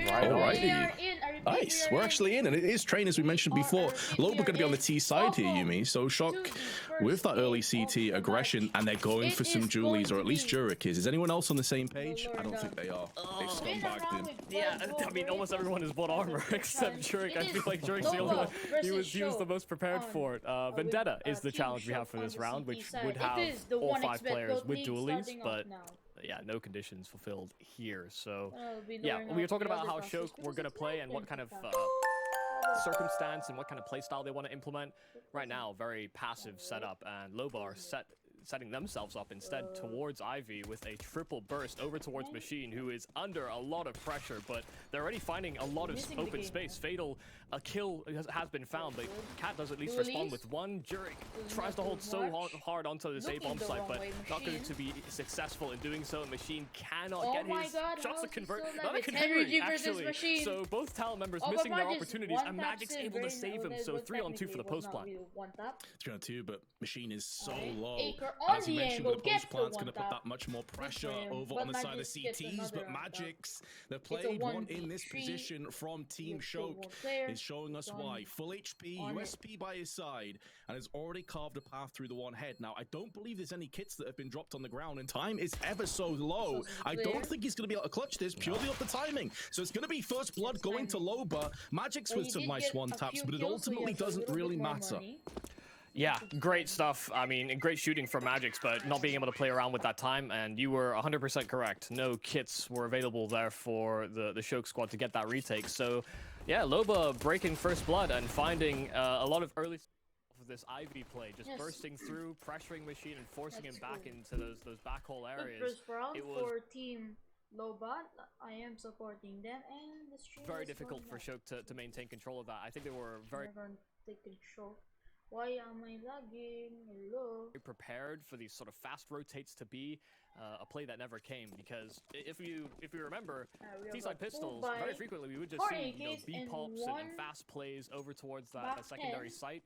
Alrighty. Nice. We're actually in, and it is train as we mentioned before. Loba going to be on the T side here, Yumi. So Shoke with that early CT aggression, and they're going for some Julies, or at least Jurek is. Is anyone else on the same page? I don't think they are. They've scumbagged in. Yeah, I mean, almost everyone is one armor except Jurek. I feel like Jurek's the only one he was the most prepared for it. Vendetta is the challenge we have for this round, which would have all 5 players with Julies, but yeah, no conditions fulfilled here. So yeah, we were talking about how Shoke we're gonna play and what kind of circumstance and what kind of play style they want to implement. Right now, very passive setup, and Loba are setting themselves up instead towards Ivy with a triple burst over towards Machine, who is under a lot of pressure, but they're already finding a lot of open space. Fatal, a kill has been found, but Cat does at least respond with one. Jurek tries to hold so hard onto this A-bomb site, but not going to be successful in doing so. Machine cannot get his shots to convert. Not a conversion, actually. So both talent members missing their opportunities, and Magic's able to save him. So 3-on-2 for the post plant. 3-on-2, but Machine is so low. As you mentioned, the post plant's going to put that much more pressure over on the side of the CTs, but Magic's, the played one in this position from Team Shoke, is showing us why. Full HP, USP by his side, and has already carved a path through the one head. Now, I don't believe there's any kits that have been dropped on the ground, and time is ever so low. I don't think he's going to be able to clutch this purely off the timing. So it's going to be first blood going to Loba. Magic's with some nice one taps, but it ultimately doesn't really matter. Yeah, great stuff. I mean, great shooting from Magix, but not being able to play around with that time. And you were 100% correct. No kits were available there for the Shoke squad to get that retake. So, yeah, Loba breaking first blood and finding a lot of early of this Ivy play, just bursting through, pressuring Machine and forcing him back into those backhole areas. First round for Team Loba. I am supporting them, and the stream very difficult for Shoke to maintain control of that. I think they were very take control. Why am I lagging? Hello. Prepared for these sort of fast rotates to be a play that never came, because if you remember, T-side pistols, very frequently we would just see B pops and fast plays over towards that secondary site,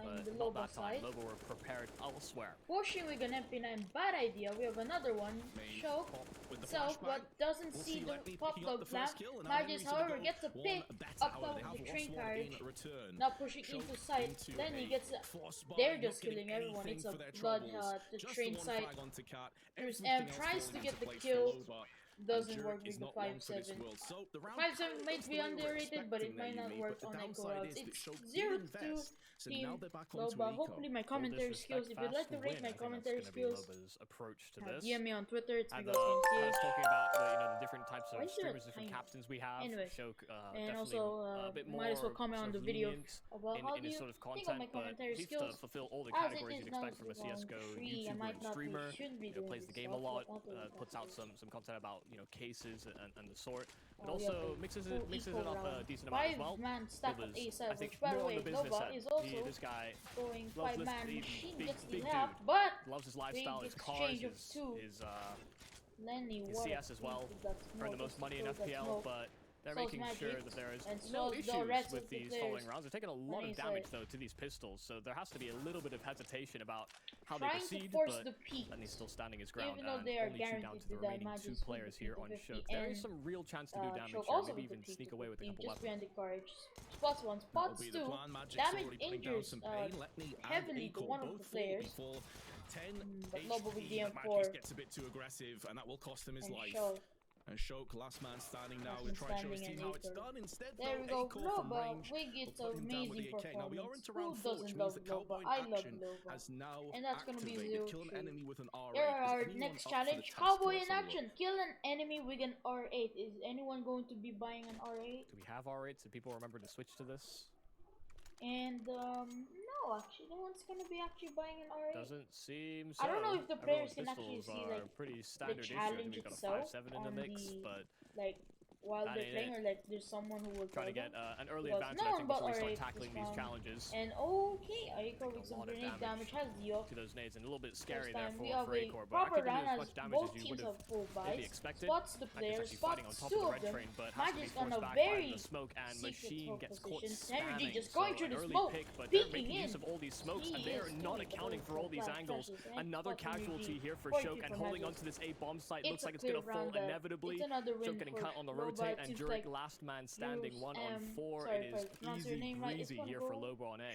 but not that time. Loba were prepared elsewhere. Pushing with an MP9, bad idea. We have another one. Shoke itself, but doesn't see the pop-up flash. Magis, however, gets a pick up top of the train carriage. Now pushing into site. Then he gets. They're just killing everyone. It's a blood the train site. And tries to get the kill. Doesn't work with the 5-7. 5-7 might be underrated, but it might not work on Echo routes. It's 0-2 Team Loba. Hopefully my commentary skills, if you'd like to rate my commentary skills, DM me on Twitter, it's because I was talking about the different types of streamers, different captains we have. Anyway, Shoke, and also a bit more might as well comment on the video about how do you sort of think of my commentary skills. To fulfill all the categories you'd expect from a CSGO YouTuber streamer, plays the game a lot, puts out some content about cases and the sort, but also mixes it up a decent amount as well. 5-man stack of A7, I think which by the way, Loba is also this guy going 5-man. Machine gets the big half, but loves his lifestyle, his cars, his CS as well, earn the most money in FPL, but they're making sure that there is no issues with these following rounds. They're taking a lot of damage, though, to these pistols, so there has to be a little bit of hesitation about how they proceed, but then he's still standing his ground, and only 2 down to the remaining 2 players here on Shoke. There is some real chance to do damage here, maybe even sneak away with a couple weapons. Spots 1, spots 2, damage injures heavily to one of the players. 10, but Loba with the M4 gets a bit too aggressive, and that will cost him his life. And Shoke, last man standing now, will try to show his team how it's done. Instead, there we go. Loba, we get amazing performance. Now we are into round 4, which means the Cowboy action has now and that's going to be 0-2. Kill an enemy with an R8. There are our next challenge. Cowboy in action. Kill an enemy with an R8. Is anyone going to be buying an R8? Do we have R8? Do people remember to switch to this? And no, actually, no one's gonna be actually buying an R8. Doesn't seem so. I don't know if the players can actually see like pretty standard the challenge issue. itself We've got a 5-7 in the mix, but like while they're playing, or like there's someone who will try to get an early advantage. I think before we start tackling these challenges. And okay, Aiko with some grenade damage has the off to those nades, and a little bit scary there for Acor, but proper I round as as much damage both as you teams would have full have maybe buys. expected. Spots the players, spots 2 of them. Magic's on a very smoke, and Machine gets caught Energy just going through the smoke, peeking in. Use of all these smokes, and they are not accounting for all these angles. Another casualty here for Shoke, and holding onto this A bomb site looks like it's gonna fall inevitably. Shoke getting cut on the road rotate, and Jurek last man standing 1-on-4. It is easy breezy here for Loba on A.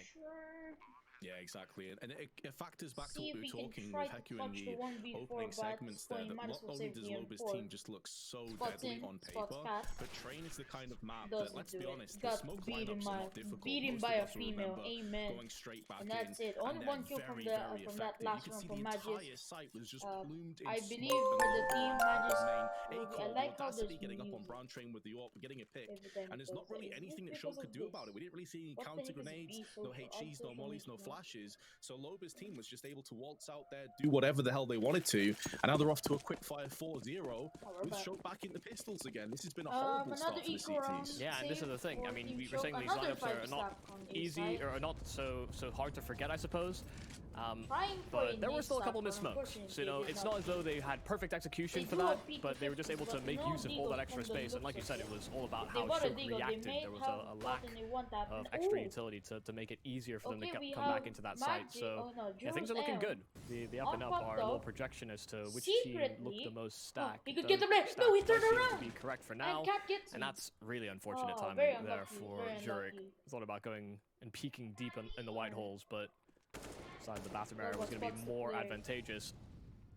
Yeah, exactly, and it factors back to what we were talking with Heku in the opening segments there, that not only does Loba's team just look so deadly on paper, but Train is the kind of map that, let's be honest, the smoke lineups are not difficult. Beaten by a female, amen. Going straight back and that's it. Only one kill from that last one from Magis. Site was just bloomed in I believe for the team, Magis. I like how there's getting up on Brown Train with the AWP, getting a pick, and there's not really anything that Shoke could do about it. We didn't really see any counter grenades, no HEs, no mollies, no flashes. So Loba's team was just able to waltz out there, do whatever the hell they wanted to, and now they're off to a quick fire 4-0 with Shoke back in the pistols again. This has been a horrible start for the CTs. Yeah, and this is the thing. I mean, we were saying these lineups are not easy or not so hard to forget, I suppose. But there were still a couple missed smokes. So, you know, it's not as though they had perfect execution for that, but they were just able to make use of all that extra space. And like you said, it was all about how Shoke reacted. There was a lack of extra utility to make it easier for them to come back into that site. So, yeah, things are looking good. The up and up are a little projection as to which team looked the most stacked. He could get the blitz. No, he turned around. To be correct for now. And that's really unfortunate timing there for Jurek. Thought about going and peeking deep in the white holes, but side of the bathroom area was going to be more advantageous.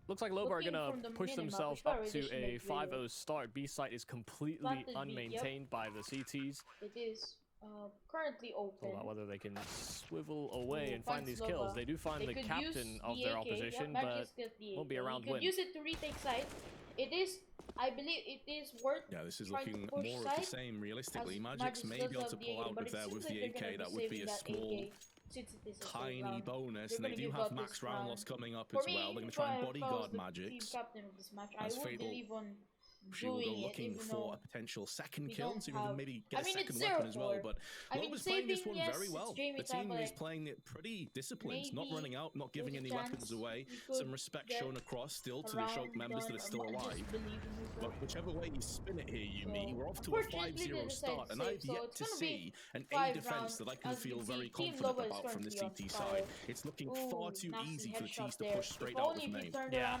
Looks like Loba are going to push themselves up to a 5-0 start. B site is completely unmaintained by the CTs. It is currently open. About whether they can swivel away and find these kills. They do find the captain of their opposition, but won't be around win. Use it to retake site. It is, I believe, it is worth. Yeah, this is looking more of the same. Realistically, Magix may be able to pull out of there with the AK. That would be a small, tiny bonus, and they do have max round loss coming up as well. They're going to try and bodyguard Magix. As Fatal, she will go looking for a potential second kill, so even maybe get a second weapon as well. But Loba's playing this one very well. The team is playing it pretty disciplined, not running out, not giving any weapons away. Some respect shown across still to the Shoke members that are still alive. But whichever way you spin it here, Yumi, we're off to a 5-0 start, and I've yet to see an A defense that I can feel very confident about from the CT side. It's looking far too easy for the T's to push straight out of main. Yeah,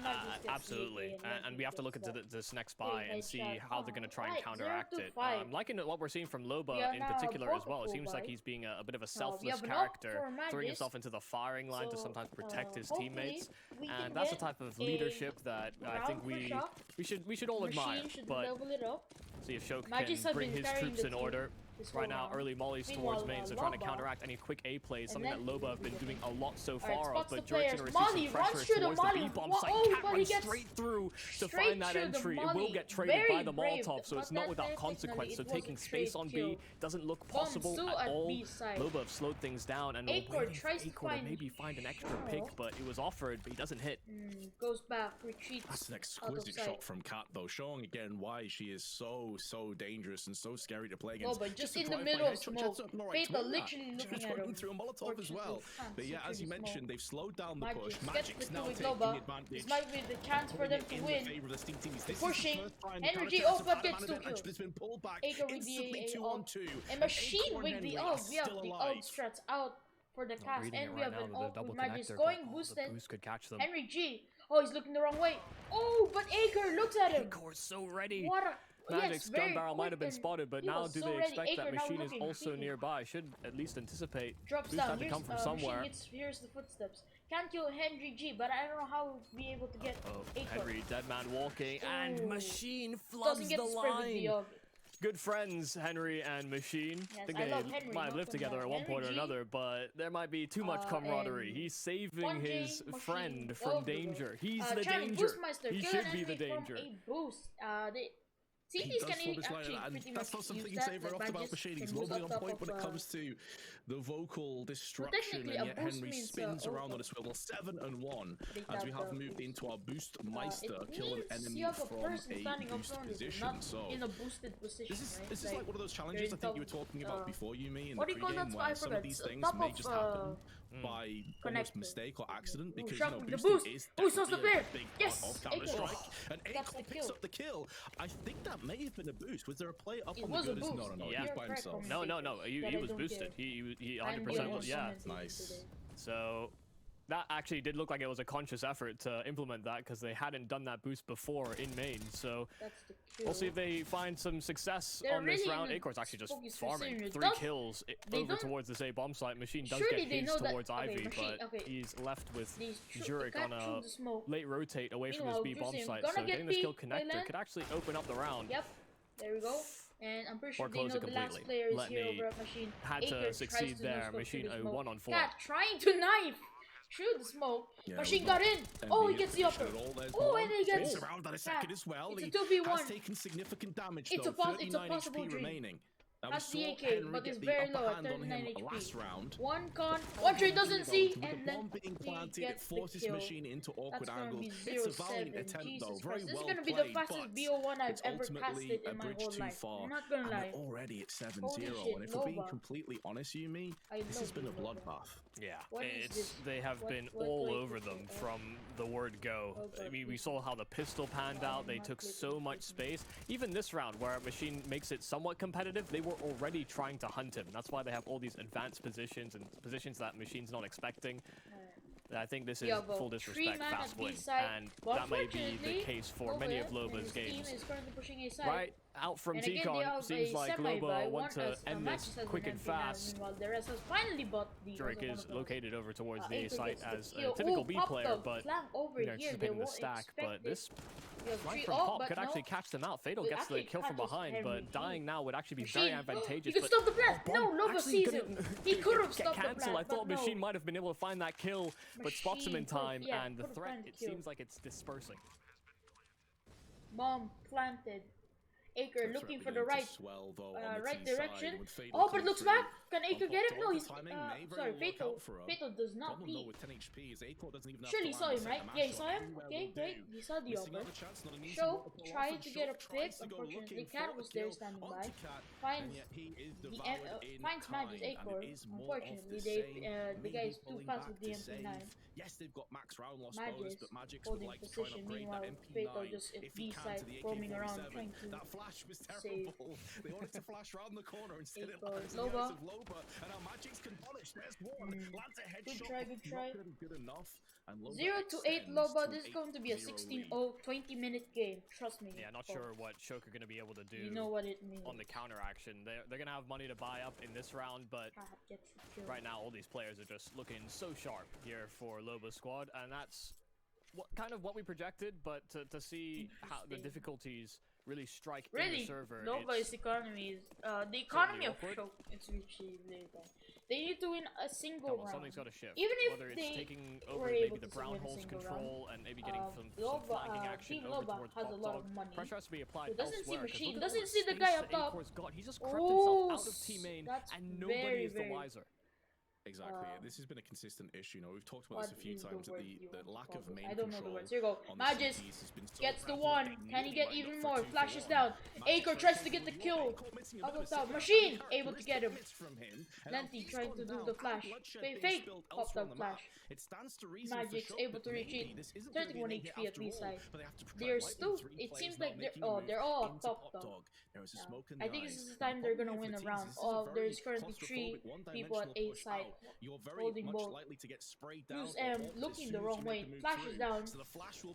absolutely. And we have to look into this next buy and see how they're going to try and counteract it. I'm liking what we're seeing from Loba in particular as well. It seems like he's being a bit of a selfless character, throwing himself into the firing line to sometimes protect his teammates, and that's the type of leadership that I think we should all admire. But see if Shoke can bring his troops in order. Right now, early mollies towards main, so trying to counteract any quick A plays, something that Loba have been doing a lot so far of, but Jurek's going to receive some pressure towards the B-bomb site. Can't run straight through to find that entry. It will get traded by the Molotov, so it's not without consequence. So taking space on B doesn't look possible at all. Loba have slowed things down, and waiting for Acor to maybe find an extra pick, but it was offered, but he doesn't hit. Goes back, retreats. That's an exquisite shot from Kat, though, showing again why she is so dangerous and so scary to play against. In the middle of smoke. Fatal literally looking at him. Through a Molotov as well. But yeah, as you mentioned, they've slowed down the push. Magic's now taking advantage. This might be the chance for them to win. Pushing. Energy, but gets 2 kills. It's been pulled back. Acor with the AA. And Machine with the ult. We have the ult strats out for the cast. And we have an ult with Magic's going boosted. Could catch them. Henry G. Oh, he's looking the wrong way. Oh, but Acor looks at him. Acor's so ready. What a... Magic's gun barrel might have been spotted, but now do they expect that Machine is also nearby? Should at least anticipate drops down. To come from somewhere. Here's the footsteps. Can't kill Henry G, but I don't know how we'll be able to get Henry, dead man walking, and Machine floods the line. Good friends, Henry and Machine. Yes, I think they might have lived together at one point or another, but there might be too much camaraderie. He's saving his friend from danger. He's the danger. He should be the danger. CTs can actually pretty that's not something you say very often about Machine. He's lovely on point when it comes to the vocal destruction, and yet Henry spins around on a swivel. 7-1 as we have moved into our boost Meister, kill an enemy from a boost position. So in a boosted position, this is like one of those challenges I think you were talking about before, Yumi, in the pregame, where some of these things may just happen by almost mistake or accident, because you know boosting is definitely a big part of Counter-Strike, and Acor picks up the kill. I think that may have been a boost. Was there a play up on the good? No, he was by himself. No, he was boosted. He 100% was, yeah. Nice. So That actually did look like it was a conscious effort to implement that because they hadn't done that boost before in main. So we'll see if they find some success on this round. Acor's actually just farming 3 kills over towards this A bomb site. Machine does get his towards Ivy, but he's left with Zurich on a late rotate away from his B bomb site. So getting this kill connector could actually open up the round. Yep, there we go. And I'm pretty sure they know the last player is here over at Machine. Had to succeed there. Machine 1-on-4. Cat trying to knife through the smoke. Yeah, Machine got in. Oh, he gets the upper. Oh, and he gets around that a second as well. It's a 2v1. Has taken significant damage. It's a possible dream. Remaining. That's the AK, but it's very low at 39 HP. One trade doesn't see, and then he gets the kill. Machine into awkward That's gonna be angles. 0-7. Jesus Christ, this is gonna be the fastest BO1 I've ever casted in my whole life. I'm not gonna lie. Already it's 7-0, and if we're being completely honest, Yumi, this has been a bloodbath. Yeah, they have been all over them from the word go. I mean, we saw how the pistol panned out. They took so much space. Even this round, where Machine makes it somewhat competitive, they were already trying to hunt him. That's why they have all these advanced positions and positions that Machine's not expecting. I think this is full disrespect, fast win, and that may be the case for many of Loba's games. Right out from T-Con, seems like Loba want to end this quick and fast. Drake is located over towards the A site as a typical B player, but anticipating the stack. But this right from Pop could actually catch them out. Fatal gets the kill from behind, but dying now would actually be very advantageous. He could stop the blast! No, Loba sees him! He could have stopped the blast, I thought Machine might have been able to find that kill, but spots him in time, and the threat, it seems like it's dispersing. Bomb planted. Acre looking for the right direction. Oh, but looks back. Can Acre get it? No, he's sorry. Fatal does not peek. Surely saw him, right? Yeah, he saw him. Okay, great. He saw the upper. Shoke tried to get a pick. Unfortunately, Cat was there standing by. Finds Magic's Acre. Unfortunately, the guy is too fast with the MP9. Yes, they've got max round loss bonus, but Magic's would like to try and upgrade that MP9 Fatal just at B side, roaming around trying to that flash was terrible. They wanted to flash round the corner instead of Loba. And now Magic's can punish. There's one. Lands a headshot. Good try. Good enough. 0-8 Loba. This is going to be a 16-0 20-minute game. Trust me. Yeah, not sure what Shoke are going to be able to do. You know what it means. On the counter action. They're going to have money to buy up in this round, but right now all these players are just looking so sharp here for Loba's squad, and that's kind of what we projected, but to see how the difficulties really strike in the server. Loba's economy is the economy of Shoke. It's really bad. They need to win a single round. Something's got to shift. Even if whether they it's taking over maybe the brown hole's control and maybe getting some flanking action over towards has a lot of money. Pressure has to be applied doesn't see elsewhere. Machine. Doesn't see the guy up top. He just crept himself out of team main, and nobody is the wiser. Exactly. This has been a consistent issue. You know, we've talked about this a few times. The lack of main I don't know the control. words. Here you go. Magis gets the one. Can he get even more? Flashes down. Acre tries to get the kill. Up top. Machine able to get him. Lenti trying to do the flash. Fake. Popped up flash. Magic's able to retreat. 31 HP at B side. They're still. It seems like they're all up top though. I think this is the time they're gonna win a round. There's currently 3 people at A side holding both. Use M looking the wrong way. Flashes down.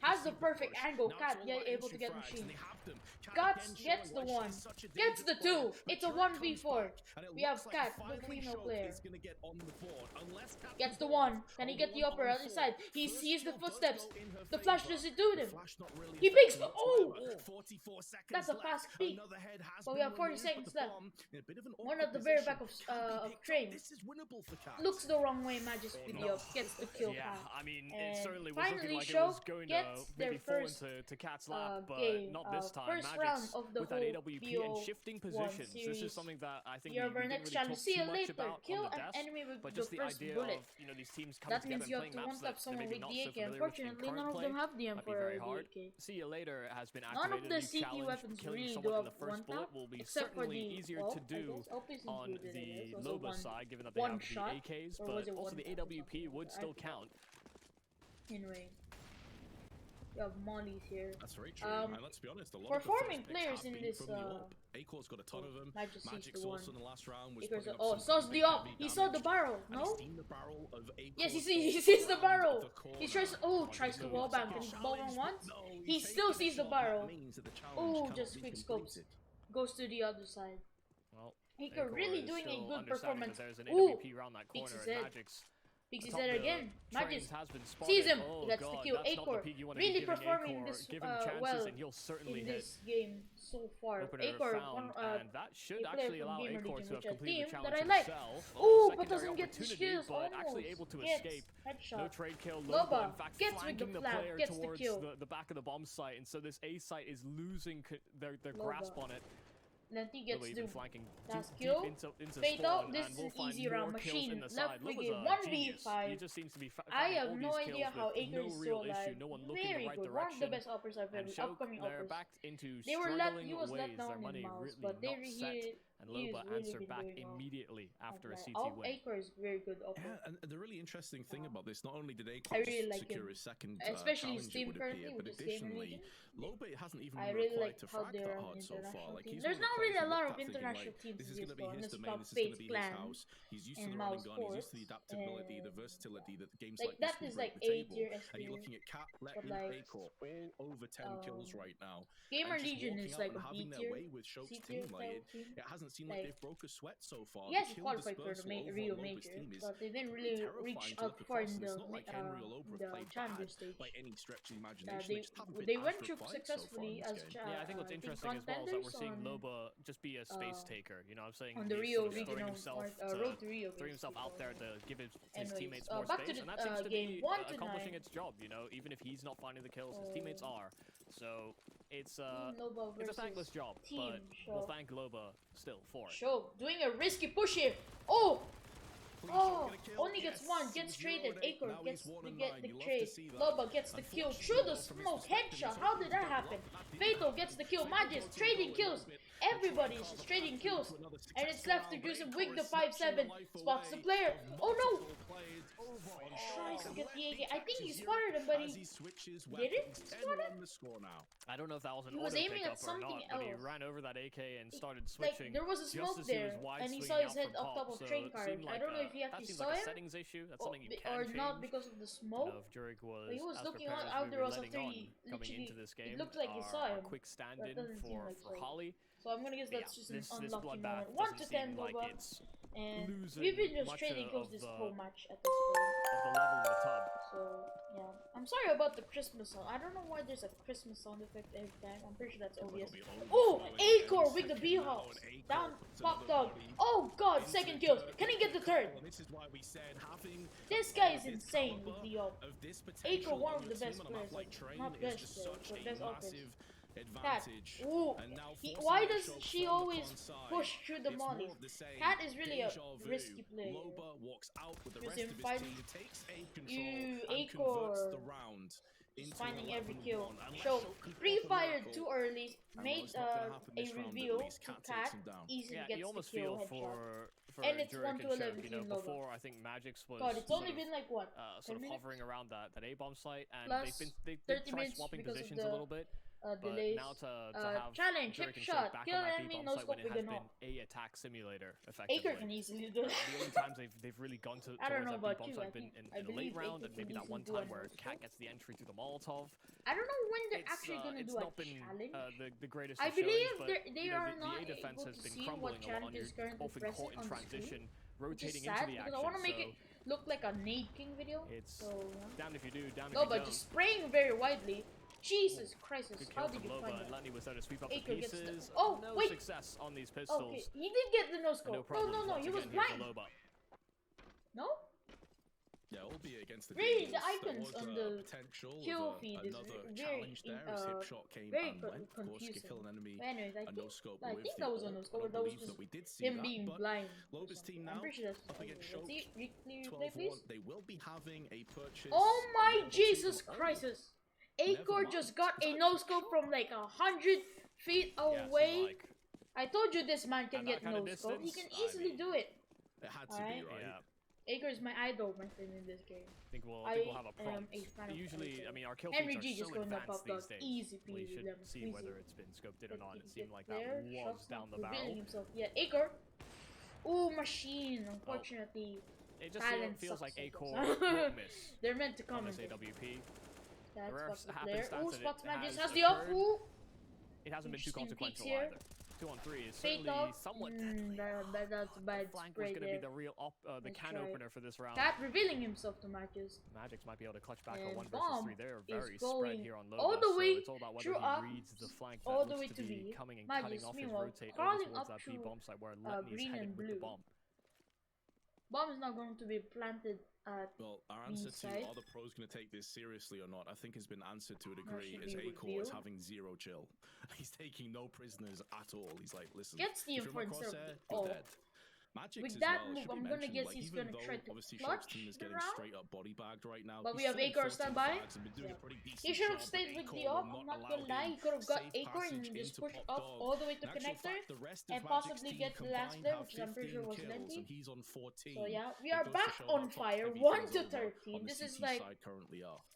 Has the perfect angle. Cat able to get Machine. Gets the 1. Gets the 2. It's a 1v4. We have Cat, the female player. Gets the 1. Can he get the upper other side? He sees the footsteps. The flash doesn't do him. He picks the. Oh! That's a fast peek. But we have 40 seconds left. One at the very back of train. Looks the wrong way. Magic's video gets the kill. Yeah, I mean, it certainly was looking like it was going to maybe fall into Cat's lap, but not this time. Magic's with that AWP and shifting positions. This is something that I think we didn't really talk too much about on the desk, but just the idea of, you know, these teams coming together and playing maps that they're maybe not so familiar with in current play, might be very hard. See You Later has been activated. None of the CT weapons really do have one tap, except for the easier to do on the Loba side, given that they have the AKs, but also the AWP would still count. Anyway, You have Mollies here. That's very true. And let's be honest, a lot performing of the players in this. Acor's got a ton of them. Magic's also in the last round was saws the op. He saw the barrel. No. He's seen the barrel of Acor. Yes, he sees the barrel. He tries to wallbang and ball on once. He still sees the barrel. Oh, just quick scopes. Goes to the other side. Well, Acor really doing a good performance. Ooh, peeks his head. Peeks his head again. Magic sees him. That's the kill. Acor really performing this well in this game so far. Acor, and that should actually allow Acor to have completed the challenge himself. Ooh, but doesn't get the kills. But actually able to escape. Headshot. No trade kill. Loba, in fact, gets with the flank, gets the kill. The back of the bomb site, and so this A site is losing their grasp on it. Then he gets the flanking last kill. Fade out. This is easy round. Machine left brigade 1v5. He just seems to be I have no idea how Acor is still alive. No one looking Very in the right good. direction. One of the best uppers I've ever. Upcoming uppers. He was let down in mouse, but and Loba answered back immediately after a CT win. Acor is very good upper. Yeah, and the really interesting thing about this, not only did Acor secure his second especially his challenge, team it would currently appear, with but this game additionally, Loba hasn't even I been really required like to how frag they're that on hard so far. Like, he's there's one not of the really a players lot who of looked at thinking, international like, teams this is in going to this be his one. domain, this is going to be his Clan house. He's used to the and running mouse gun, he's used to the force, adaptability, the versatility that games like like this that can is bring like to the A table. tier And you're experience. looking at Cat, Let, But and like, Acor all over 10 kills right now. Gamer And just Legion walking is out like and a B having their tier, way with Shoke's C tier team. Like, team. it hasn't seemed like they've broke a sweat so far. Yes, The kill qualified for the dispersal Rio over Major, Loba's team is but they didn't really reach out far in the challenger stage. By any stretch of the imagination, They went through successfully as yeah, I think what's interesting as well is that we're seeing Loba just be a space taker. You know, I'm saying on the Rio regional road to Rio, throwing himself out there to give his teammates more back space, to the and that seems to game be 1 to accomplishing 9. its job. You know, even if he's not finding the kills, his teammates are. So it's a thankless job, but we'll thank Loba still for it. Shoke doing a risky push here. Oh, only gets one, gets traded. Acor gets the trade. Loba gets the kill through the smoke. Headshot. How did that happen? Fatal gets the kill. Magis trading kills. Everybody's trading kills. And it's left to Juice and Wig the 5-7. Spots the player. Oh no! Tries to get the AK. I think he spotted him, but he did it? I don't know if that was an auto aiming at something else. But he ran over that AK and started switching. Like, there was a smoke there, and he saw his head up top of train car. I don't know if he actually saw him, settings issue. That's something you can or change. not because of the smoke. Was, but he was looking out there was after he literally. Into this game, it looked like he saw him. Quick stand-in for Holly. So I'm gonna guess that's just an unlucky moment. 1 to 10 like Loba. And we've been just trading kills this whole match at this point. Of the level of the tub. So yeah, I'm sorry about the Christmas song. I don't know why there's a Christmas sound effect every time. I'm pretty sure that's obvious. Oh, Acor with the B-house. Down, pop dog. Oh god, second kill. Can he get the third? This guy is insane with the ult. Acor, one of the best players. Not best players, but best ultras. Cat. Ooh. Why does she always push through the molly? Cat is really a risky player. Use him fighting. Acor is finding every kill. Shoke pre-fired too early, made a reveal to Cat, easily gets the kill headshot. And it's 1 to 11 you know, Loba. before I think Magic's was God, it's only been like what? Sort of hovering around that A-bomb site, and plus they've tried swapping positions a little bit. Delays. Now to have challenge, hip shot, kill enemy, no scope, it has been a attack simulator, Acor effectively. can easily do that. The only times they've really gone to I don't know about B-bomb you, site have been in the late round, and maybe that one time where Cat gets the entry through the Molotov. I don't know when they're actually going to do a challenge. The greatest I believe they are not the A defense able has to been see crumbling what challenge is currently often caught in transition, rotating into the action. I want to make it look like a Nade King video. It's so, damned if you do, damned if you don't. No, but just spraying very widely. Jesus Christ, how did you find that? Lenny was there to sweep up the Acor pieces. Oh, no wait. success on these pistols. Okay, he did get the no-scope. No, he was blind. No? Yeah, albeit against the really, the icons on the kill feed is very confusing. But anyways, I think that was a no-scope, or that was just him being blind. Loba's team now I'm pretty sure that's up against Shoke. Replay, please. They will be having a purchase. Oh my Jesus Christ! Acor just got a no-scope from like 100 feet away. I told you this man can get no-scope. He can easily do it. It had to be, right? Acre is my idol, my friend, in this game. I think we'll have a prompt. Usually, I mean, our kill Henry feeds G are just so going up advanced these days. easy We peasy. should see whether it's been scoped in or not. It seemed like that There, was down the barrel. Himself. Yeah, Acre. Ooh, machine. Unfortunately, it just feels like Acre won't miss. They're meant to come in. AWP. That's the player. Ooh, Spots Magic has the the off. Ooh. It hasn't been too consequential either. 2-on-3 is certainly somewhat deadly. That's a bad Flank spray was going to there. be the real the can opener for this round. Cat revealing himself to Magic. Magic's might be able to clutch back a 1 Bomb versus 3. They're very is spread here on Loba, all the way so it's all about whether he reads the flank that all the looks way to be B. coming and Magic's cutting off his meanwhile rotate over crawling towards up that B bomb site where Letney's green heading and with blue. the bomb. Bomb is not going to be planted at Well, our answer to are the pros going to take this seriously or not, I think has been answered to a degree. As Acor is having zero chill. He's taking no prisoners at all. He's like, listen, gets the influence of dead. Magic's with as that well, move, I'm gonna guess he's gonna try to clutch is the getting round. straight up body bagged right now. But we have Acor standby. He should have stayed with the op. I'm not gonna lie. He could have got Acor and just pushed up all the way to connector and possibly get the last there, which I'm pretty sure was Lenty. So yeah, we are back on fire. 1-13. This is like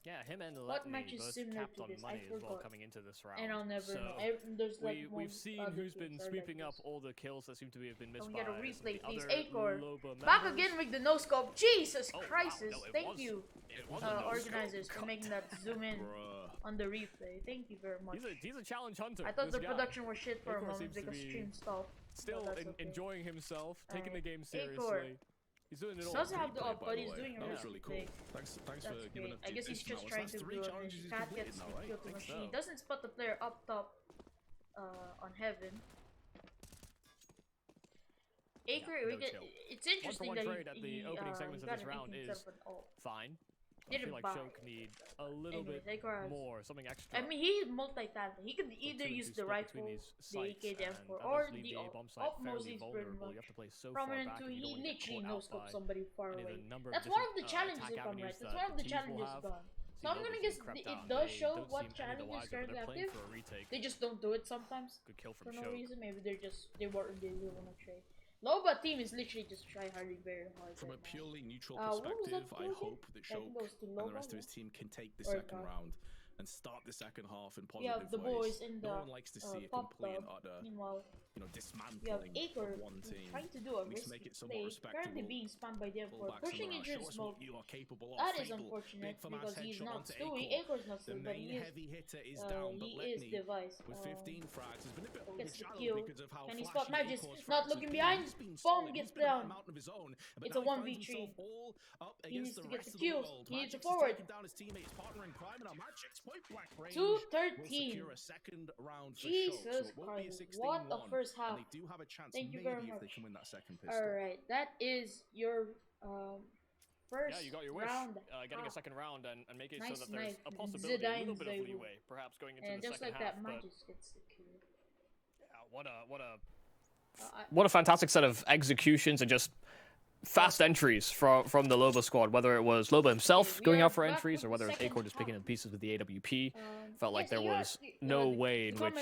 yeah, him and what Letney match is both similar capped to on this? money I as well forgot. coming into this round. And I'll never so know. There's like we've seen who's been sweeping up all the kills that seem to have been missed we by get a replay, please. other Acor. Loba Back members. again with the no scope. Jesus Christ! Wow, no, Thank you, organizers, for God making that zoom in on the replay. Thank you very much. He's a challenge hunter. I thought the guy. production was shit for a Acor moment seems to because be stream stopped. Still But that's okay. enjoying himself, taking the game Acor. seriously. He's doing it all. Doesn't have the up, but he's doing a That was really cool. play. Thanks That's for giving great. up. I guess he's just trying to do it. Cat gets the kill to machine. Doesn't spot the player up top on heaven. Acor, it's interesting that trade at the opening segments of this round is fine. I feel like Shoke need a little bit more, something extra. I mean, he's multi-talented. He could either use the rifle, the AK, the M4, or the utmost is pretty much prominent too. He literally no-scope somebody far away. That's one of the challenges, if I'm right. That's one of the challenges gone. So I'm gonna guess it does show what challenge is currently active. They just don't do it sometimes. Good kill For from no Shoke. reason. Maybe they wanna trade. Loba team is literally just tryharding very hard. From a purely neutral what was perspective, that I again? hope that Shoke and the rest of his team can take the Or second round and start the second half in We have positive the ways. boys in the No one likes to see a pop complete and club. utter, Meanwhile, dismantling we have Acor of one team. trying to do a At least risky make it somewhat play, currently respectable. being spammed by them for Fullbacks pushing around. into Show the us smoke. what you are capable of. That is Fable. unfortunate Big FAMAS because he's headshot not onto Stewie. Acor. Acor's not The Stewie, but main he is. heavy hitter is down, but He is Letney device. with 15 frags has been a bit Gets the overshadowed kill. because of how Can he flashy spot Magis? Acor's Not frags looking have behind. He's been Bomb solid. gets He's been on a down. mountain of his own, but It's now a he finds 1v3. himself all up He needs against to the get rest the of the kills. world. He needs to Magic's forward. taking down his teammates, partner in crime, and now Magic's point blank range 2-13. will secure a second round for Shoke, so Jesus it won't be a Christ. 16-1, What a first half. and they do have a chance Thank you maybe very if much. they can win that second pistol. Alright, that is your first Yeah, you got your wish. round. Getting a second round and make it Nice so that there's knife. a possibility, a little bit of Zidane leeway, perhaps going into And the just second like half. that, But Magis gets the kill. yeah, what a fantastic set of executions and just fast entries from the Loba squad, whether it was Loba himself going out for entries or whether it's Acor just picking up pieces with the AWP. Felt like there was no way in which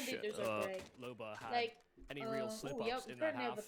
Loba had any real slip-ups in that half.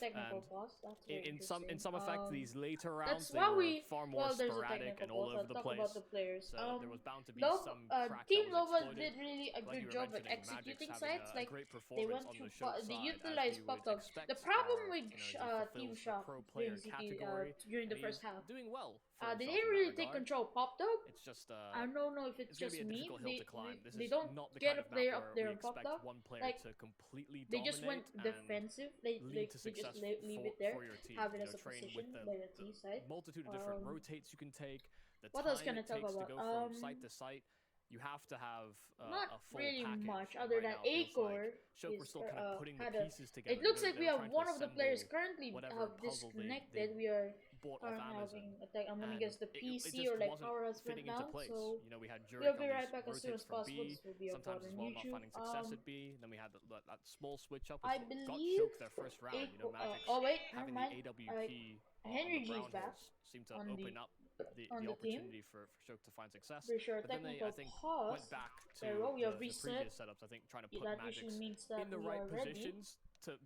And in some effect, these later rounds, they were far more sporadic and all over the place. So there was bound to be some crack Team that was Loba exploited. did really a Like good you were job at mentioning, Magic's executing having sites. a Like great they performance went on to the Shoke they side, utilized as you pop would ups. expect The problem for, with you know, he Team fulfills the Shock pro player basically category, during the and first he's half. doing well. They himself didn't in really that take regard. control pop dog. It's just I don't know if it's gonna just be a me. difficult hill to climb. This They is don't not the get kind a of player map up where there we and pop expect up. one player Like to completely they just went dominate and defensive. They lead to just success leave it there. for your team. Have it You as know, a train position with by the T side. multitude of different rotates you can take. The What time else can I it talk takes about? to go from site to site. You have to have Not a full really package. much and other right than now it feels Acor. like Shoke were still kind of putting the pieces together. It looks They're- like we they're have trying to one of the players assemble currently whatever have puzzle they disconnected. We are bought off Amazon. having attack. I'm gonna And guess the it PC just or like wasn't power has fitting went into down. place. So You know, we had Jurek we'll on be these right back as soon rotates as from possible. B, This will be sometimes uploaded as on well not YouTube. finding success at B. Then we had that small switch up, I which got believe Shoke their first round. You know, Magic oh wait, never having mind. the AWP Henry on G's the brown back hills seemed to on open the- up the on the team. opportunity for Shoke to find success. Pretty sure But then they, I technical think, pause. went back to There we have the reset. previous setups. I think trying to put That Magic usually means that in the we right are ready. positions to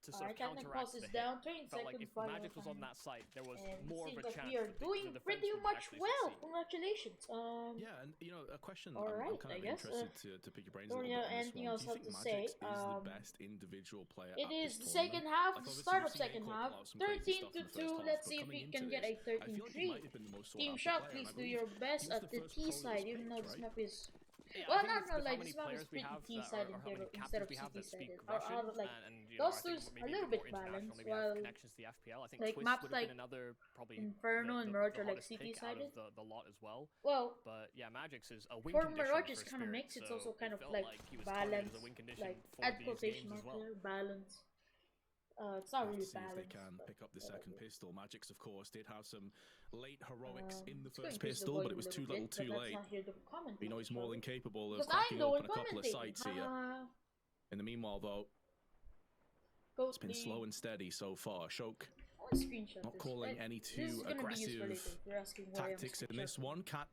to sort of counteract the hit. Down, Felt like if Magix was on that site, there was more of a chance. We are doing pretty much well. Congratulations. Yeah, and you know, a question right, I'm kind of interested to pick your brains a little bit on anything else this one. Do you think Magix is the best individual player It is the second half, start of second half, 13-2. Let's see if we can get a 13-3. Team Shoke, please do your best at the T side, even though this map is... Well, not like this map is pretty T-sided instead of CT-sided. Like, those two is a little bit balanced, while like maps like Inferno and Mirage are like CT-sided. The lot as well. Well, but yeah, Magix is a win for Mirage is kind of mixed. It's also kind of like balanced, like add quotation mark here, balance. It's not really balanced. If they can pick up the second pistol. Magix, of course, did have some late heroics in the first pistol, but it was too little too late. You know, he's more than capable of cracking open a couple of sights here. In the meanwhile, though, it's been slow and steady so far. Shoke not calling any too aggressive tactics in this one. Cat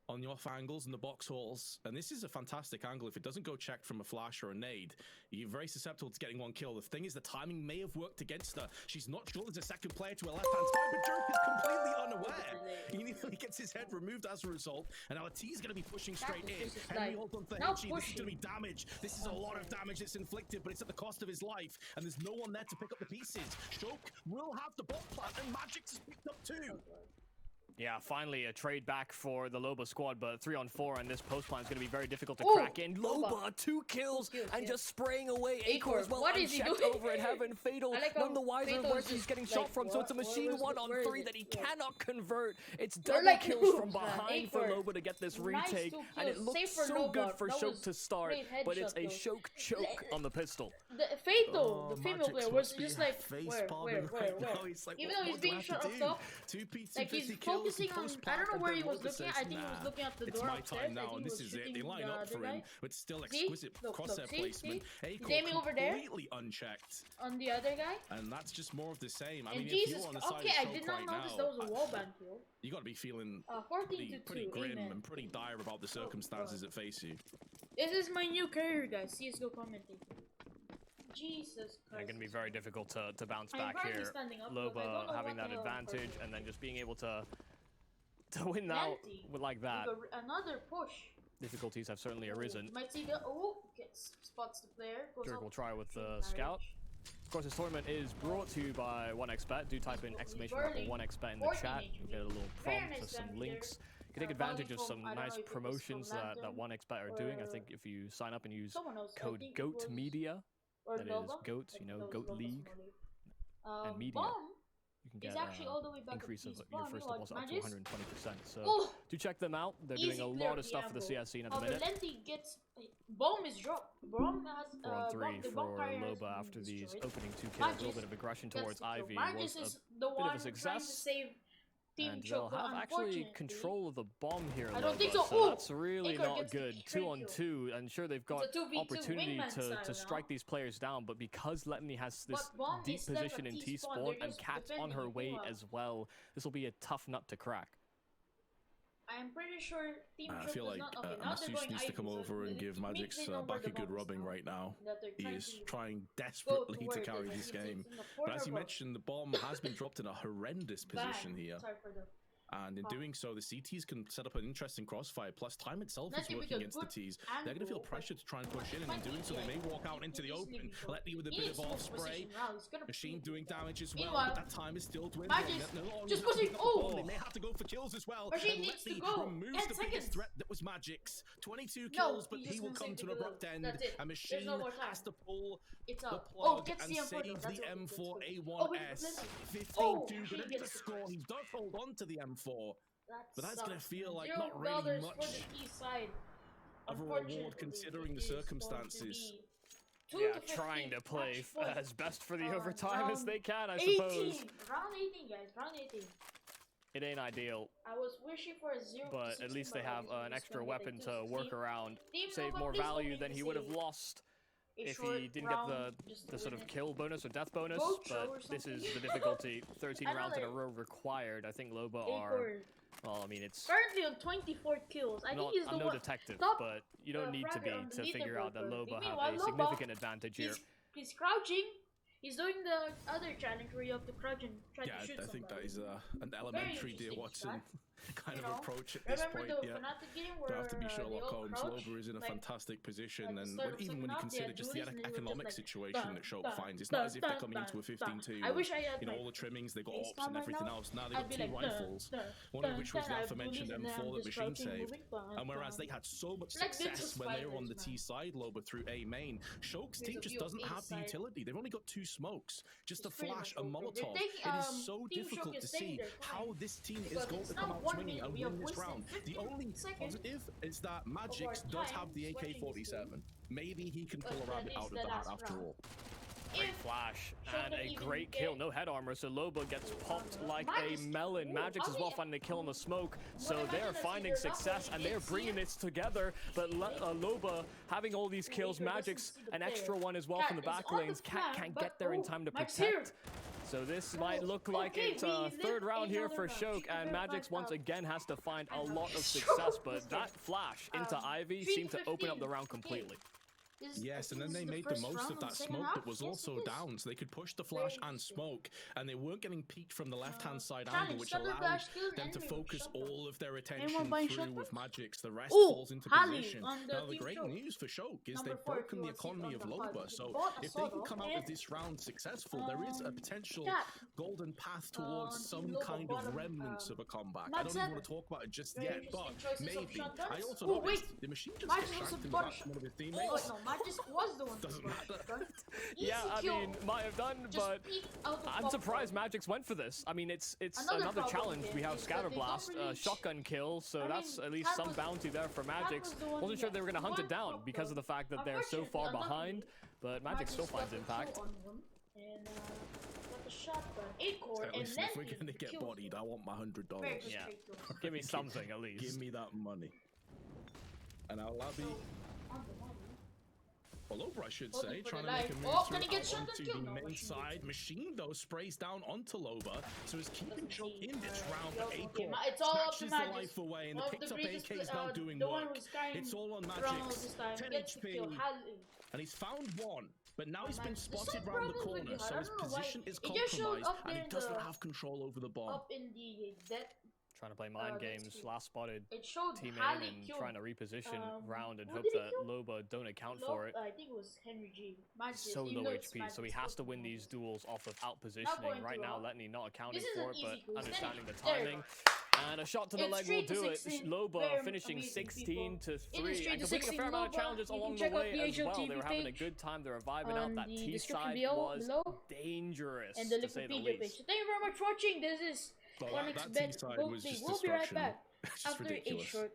on the off angles and the box holes, and this is a fantastic angle. If it doesn't go checked from a flash or a nade, you're very susceptible to getting one kill. The thing is, the timing may have worked against her. She's not sure there's a second player to her left-hand side, but Jerk is completely unaware. He nearly gets his head removed as a result, and now T's going to be pushing straight in. Henry holds on for Henry. This is going to be damage. This is a lot of damage that's inflicted, but it's at the cost of his life, and there's no one there to pick up the pieces. Shoke will have the bot plant, and Magix is picked up too. Yeah, finally a trade back for the Loba squad, but 3-on-4 and this post plan is going to be very difficult to crack in. Loba, 2 kills and just spraying away Acor as well. Unchecked over at Heaven. Fatal, none the wiser where he's getting shot from, so it's a machine 1-on-3 that he cannot convert. It's double kills from behind for Loba to get this retake, and it looks so good for Shoke to start, but it's a Shoke choke on the pistol. The Fatal, the female player, was just like, where? Even though he's being shot up top, like he's focusing on, I don't know where he was looking at. I think he was looking at the door upstairs. It's my time now, and this is it. They line up for him, but still exquisite crosshair placement. He's aiming over there. Completely unchecked. On the other guy. And that's just more of the same. I mean, Jesus, if you're on the side okay, I did not notice that was a wallbang kill. You got to be feeling 14-2. pretty grim and pretty dire about the circumstances that face you. This is my new career, guys. CSGO commenting. Jesus Christ. They're going to be very difficult to bounce back here. Loba having that advantage and then just being able to win now like that. Another push. Difficulties have certainly arisen. You might see the spots the player. Jerk will try with the scout. Of course, this tournament is brought to you by 1xBet. Do type in exclamation mark 1xBet in the chat. You get a little prompt with some links. You can take advantage of some nice promotions that 1xBet are doing. I think if you sign up and use code GOATMedia, that is GOAT, you know, GOAT League and media, you can get an increase of your first deposit up to 120%. So do check them out. They're doing a lot of stuff for the CS scene at the minute. Bomb is dropped. Bomb has 4-on-3 for Loba after these opening 2 kills. A little bit of aggression towards Ivy was a bit of a success. And they'll have actually control of the bomb here. I don't think so. So that's really not good. 2-on-2, and sure they've got opportunity to strike these players down, but because Letney has this deep position in T-spawn and Cat's on her way as well, this will be a tough nut to crack. I'm pretty sure Team I feel like Masus needs to come over and give Magix back a good rubbing right now. He is trying desperately to carry this game. But as you mentioned, the bomb has been dropped in a horrendous position here. And in doing so, the CTs can set up an interesting crossfire, plus time itself is working against the Ts. They're going to feel pressure to try and push in, and in doing so, they may walk out into the open. Letney with a bit of off spray. Machine doing damage as well, but that time is still dwindling. Just pushing. Oh! They may have to go for kills as well. Machine needs to go. Removes the biggest threat that was Magix. 22 kills, but he will come to an abrupt end. A Machine has to pull the plug and save the M4A1S. 15-2, but it's a score. He does hold on to the M4. But that's going to feel like not really much of a reward considering the circumstances. Yeah, trying to play as best for the overtime as they can, I suppose. Round 18, guys. Round 18. It ain't ideal. I was wishing for a 0%. But at least they have an extra weapon to work around. Save more value than he would have lost if he didn't get the sort of kill bonus or death bonus, but this is the difficulty. 13 rounds in a row required. I think Loba are, well, I mean, it's currently on 24 kills. I think he's the I'm no detective, but you don't need to be to figure out that Loba have a significant advantage here. He's crouching. He's doing the other challenge where you have to crouch and try to shoot I think that is an elementary Dear Watson kind of approach at this point. Yeah, they have to be Sherlock Holmes. Loba is in a fantastic position, and even when you consider just the economic situation that Shoke finds, it's not as if they're coming into a 15-2. You know, all the trimmings, they got ops and everything else. Now they got 2 rifles, one of which was the aforementioned M4 that Machine saved. And whereas they had so much success when they were on the T side, Loba through A main, Shoke's team just doesn't have the utility. They've only got 2 smokes, just a flash, a Molotov. It is so difficult to see how this team is going to come out swinging and win this round. The only positive is that Magix does have the AK-47. Maybe he can pull a rabbit out of the hat after all. Great flash and a great kill. No head armor, so Loba gets popped like a melon. Magix as well finding a kill in the smoke, so they're finding success and they're bringing this together. But Loba having all these kills, Magix an extra one as well from the back lanes. Cat can't get there in time to protect. So this might look like it's a 3rd round here for Shoke, and Magix once again has to find a lot of success, but that flash into Ivy seemed to open up the round completely. Yes, and then they made the most of that smoke that was also down, so they could push the flash and smoke, and they weren't getting peeked from the left-hand side angle, which allowed them to focus all of their attention through with Magix. The rest falls into position. Now, the great news for Shoke is they've broken the economy of Loba, so if they can come out of this round successful, there is a potential golden path towards some kind of remnants of a comeback. I don't even want to talk about it just yet, but maybe. I also noticed the Machine just got shanked in the back from one of his teammates. Magix was the one. Doesn't matter. Yeah, I mean, might have done, but I'm surprised Magix went for this. I mean, it's another challenge. We have Scatterblast, shotgun kill, so that's at least some bounty there for Magix. Wasn't sure they were going to hunt it down because of the fact that they're so far behind, but Magix still finds impact. And got the shotgun, Acorn, and then if we're gonna get bodied, I want my $100. Yeah, give me something at least. Give me that money. And I'll be. Well, Loba, I should say, trying to make a move onto the main side. Machine, though, sprays down onto Loba, so he's keeping Shoke in this round. But Acorn snatches the life away, and the picked up AK is now doing work. It's all on Magix. 10 HP, and he's found one. But now he's been spotted round the corner, so his position is compromised, and he doesn't have control over the bomb. Trying to play mind games, last spotted team aim and trying to reposition round and hope that Loba don't account for it. I think it was Henry G. So low HP, so he has to win these duels off of out positioning. Right now, Letney not accounting for it, but understanding the timing. And a shot to the leg will do it. Loba finishing 16 to 3 and completing a fair amount of challenges along the way as well. They were having a good time. They were vibing out. That T side was dangerous, to say the least. Thank you very much for watching. This is that T side was just destruction. We'll be right back after a short